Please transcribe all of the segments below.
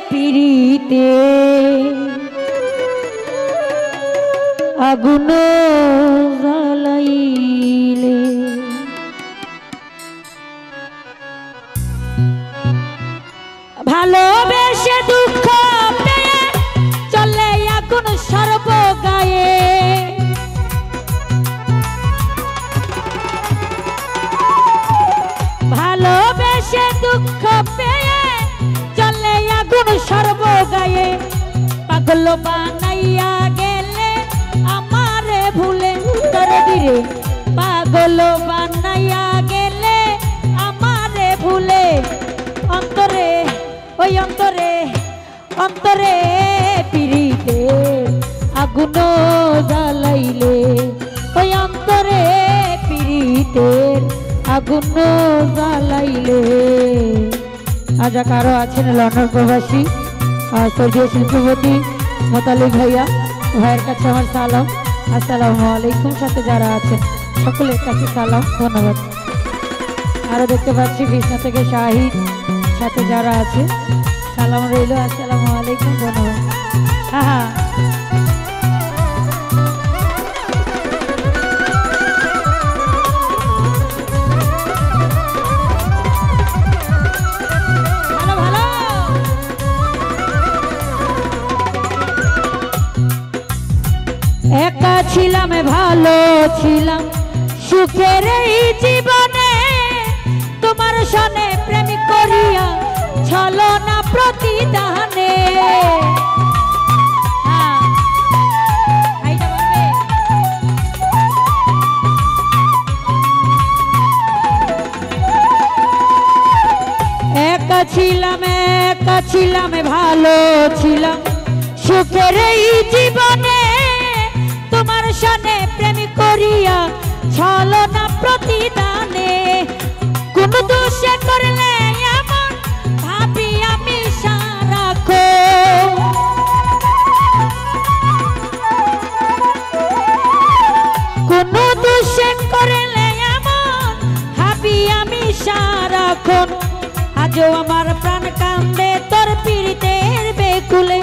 পিরিতে আগুন জ্বালাইলে ভালোবেসে দুঃখ পেয়ে চলে আগুন সর্বগায়ে ভালোবেসে দুঃখ পেয়ে চলে আগুন সর্বগায়ে পাগল বানাইয়া গেলে আমারে ভুলে দরদিরে পাগল বানাইয়া গেলে আমারে ভুলে অন্তরে ওই অন্তরে অন্তরে পিরিতে আগুন জ্বালাইলে ওই অন্তরে পিরিতে আগুন জ্বালাইলে। আজ কারো আছেন লন্ডন প্রবাসী স্বর্গীয় শিল্পপতি মোতালিক ভাইয়া, ভাইয়ের কাছে আমার সালাম, আসসালামু আলাইকুম। সাথে যারা আছেন সকলের কাছে সালাম, ধন্যবাদ। আরো দেখতে পাচ্ছি কৃষ্ণা থেকে শাহিদ, সাথে যারা আছে সালাম রইল, আসসালামু আলাইকুম, ধন্যবাদ। হ্যাঁ একা ছিলাম ভালো ছিলাম সুখের এই জীবনে তোমার সনে প্রেম করিয়া ছলনা প্রতিদানে একা ছিলাম ভালো ছিলাম সুখের এই জীবনে তোমার সনে প্রেম করিয়া ছলনা প্রতিদানে কোন দোষে করলে এমন ভাবি আমি সারাক্ষণ কোন দোষে করলে এমন ভাবি আমি সারাক্ষণ আজও আমার প্রাণ কান্দে তোর পীড়িতের বেকুলে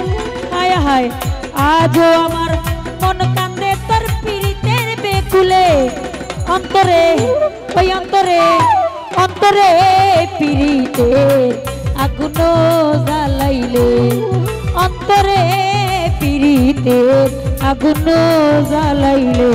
হায় হায় আজও আমার মন কান্দে তোর পীড়িতের বেকুলে অন্তরে ওই অন্তরে অন্তরে পীড়িতে আগুন জ্বালাইলে অন্তরে পীড়িতে আগুন জ্বালাইলে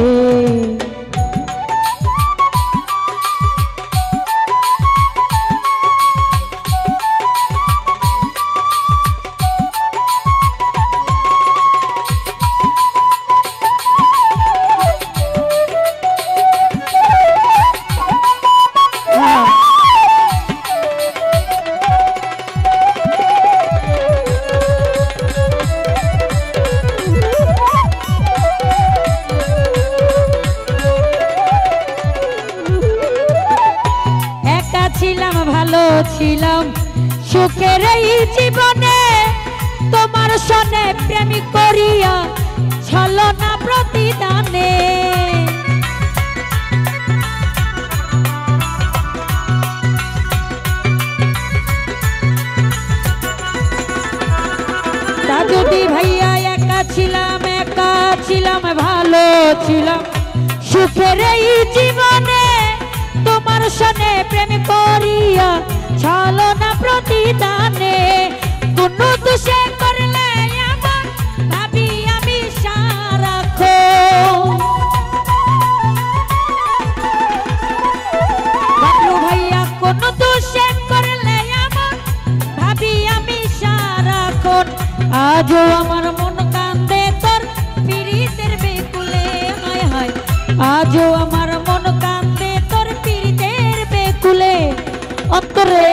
ছিলাম সুখের এই জীবনে তোমার সনে প্রেম করিয়া ছলনা প্রতিদানে তা যদি ভাইয়া একা ছিলাম ভালো ছিলাম সুখের এই জীবনে তোমার সনে প্রেম করিয়া ছলনা প্রতিদানে কোন দোষে করলে এমন ভাবি আমি সারাক্ষণ বাবলু ভাইয়া কোন দোষে করলে এমন ভাবি আমি সারাক্ষণ আজও আমার মন কান্দে তোর পীড়িতের বেকুলে হায় হায় আজও আমার মন কান্দে তোর পীড়িতের বেকুলে অন্তরে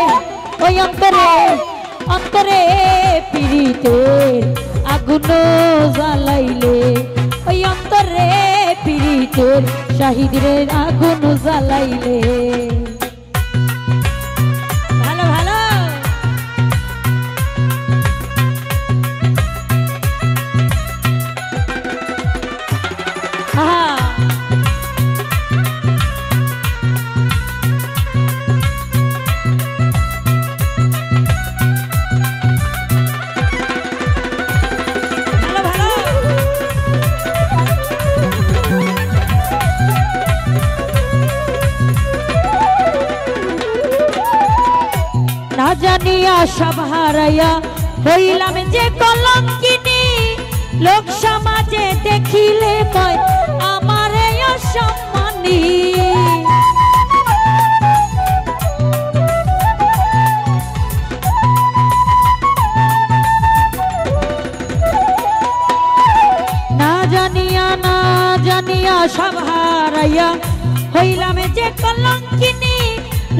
ওই অন্তরে অন্তরে পীড়িতে আগুন জ্বালাইলে ওই অন্তরে পীড়িতের শাহিদরে আগুন জ্বালাইলে ভালো ভালো সব হারাইয়া হইলাম যে কলঙ্কিনী লোক সমাজে দেখিলে কয় আমার অসম্মানী না জানিয়া সব হারাইয়া হইলাম যে কলঙ্কিনী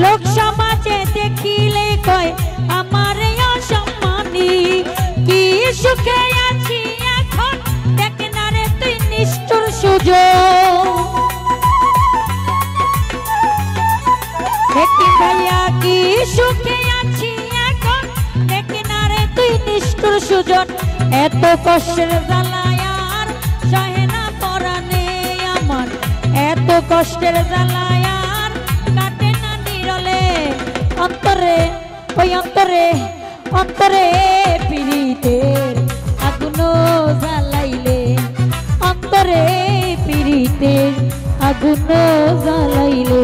লোক সমাজে দেখিলে কয় আমার অসম্মানী কি সুখে আছি এখন দেখ না রে তুই নিষ্ঠুর সুযোগ দেখি ভাইয়া কি সুখে আছি এখন দেখ না রে তুই নিষ্ঠুর সুজন এত কষ্টের জ্বালায় আর সহে না পরাণে আমার এত কষ্টের জ্বালায় আর কাটে না নিরলে অন্তরে ওই অন্তরে অন্তরে পীড়িতের আগুন জ্বালাইলে অন্তরে পীড়িতের আগুন জ্বালাইলে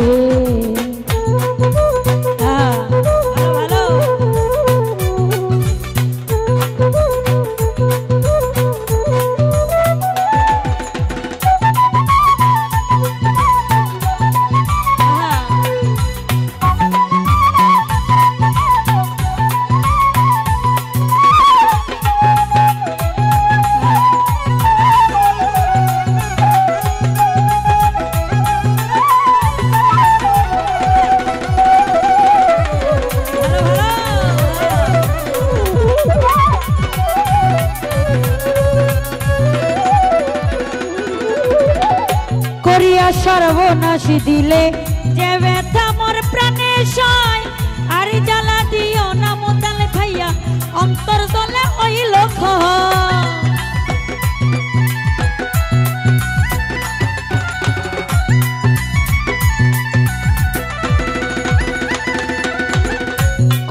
সর্বনাশী দিলে যে ব্যথা মোর প্রাণে সয় আর জ্বালা দিও না মোতালে ভাইয়া অন্তর দলে হইল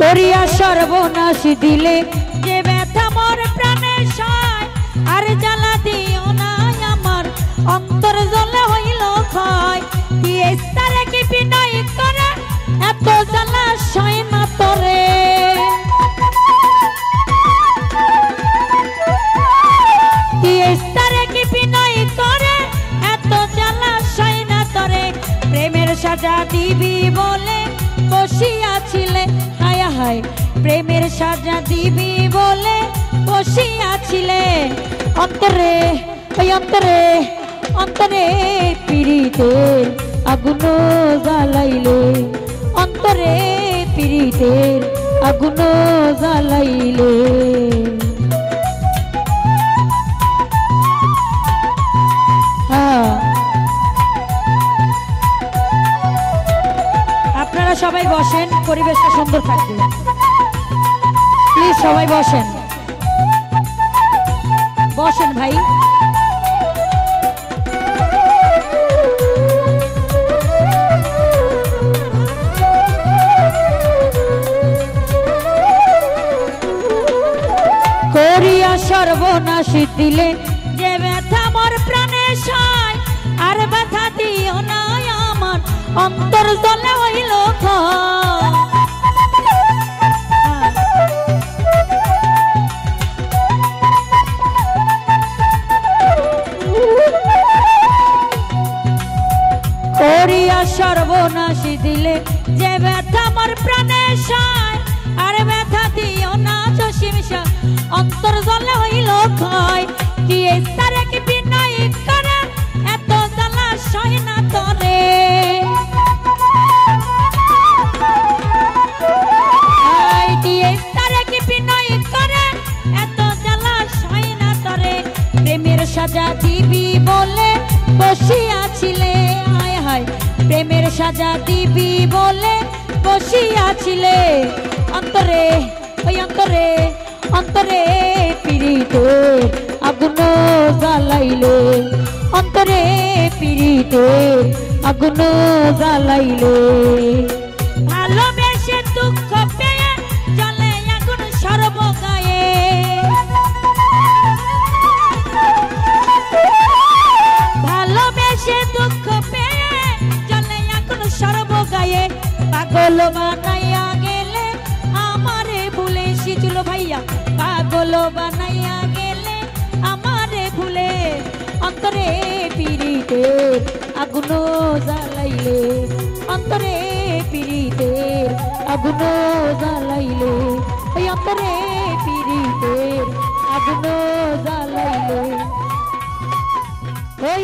করিয়া সর্বনাশী দিলে যে ব্যথা মোর প্রাণে সয় আর জ্বালা দিও না আমার অন্তর জ্বলে হইল ক্ষয় কি ইস্তারে কি বিনয় করে এত জ্বালা সয় না তরে কি ইস্তারে কি বিনয় করে এত জ্বালা সয় না তরে প্রেমের সাজা দিবি বলে বসিয়াছিলে হায় হায় প্রেমের সাজা দিবি বলে বসিয়াছিলে অন্তরে ওই অন্তরে অন্তরে পীড়িতের আগুন জ্বালাইলে অন্তরে পীড়িতের আগুন জ্বালাইলে আপনারা সবাই বসেন পরিবেশটা সুন্দর থাকবে প্লিজ সবাই বসেন বসেন ভাই করিয়া সর্বনাশী দিলে যে ব্যথা মোর প্রাণে সয় আর ব্যথা দিও না আমার অন্তর জ্বলে হইল করিয়া সর্বনাশী দিলে যে ব্যথা মোর প্রাণে সয় আর ব্যথা দিও না জসিমসা অন্তর জ্বলে হইল ক্ষয় কি ইস্তারে কি বিনয় করে এত জ্বালা সয় না তরে কি ইস্তারে কি বিনয় করে এত জ্বালা সয় না তরে প্রেমের সাজা দিবি বলে বসিয়াছিলে হায় হায় প্রেমের সাজা দিবি বলে বসিয়াছিলে অন্তরে ওই অন্তরে অন্তরে পীড়িতের আগুন জ্বালাইলে অন্তরে পীড়িতের আগুন জ্বালাইলে ভালোবেসে দুঃখ পেয়ে জ্বলে আগুন সর্বগায়ে ভালোবেসে দুঃখ পেয়ে জ্বলে আগুন সর্বগায়ে পাগল বানাইয়া গেলে আমারে ভুলে বানাইয়া গেলে আমারে ভুলে অন্তরে পিরিতের আগুন জ্বালাইলে অন্তরে পিরিতের আগুন জ্বালাইলে ওই অন্তরে পিরিতের আগুন জ্বালাইলে ওই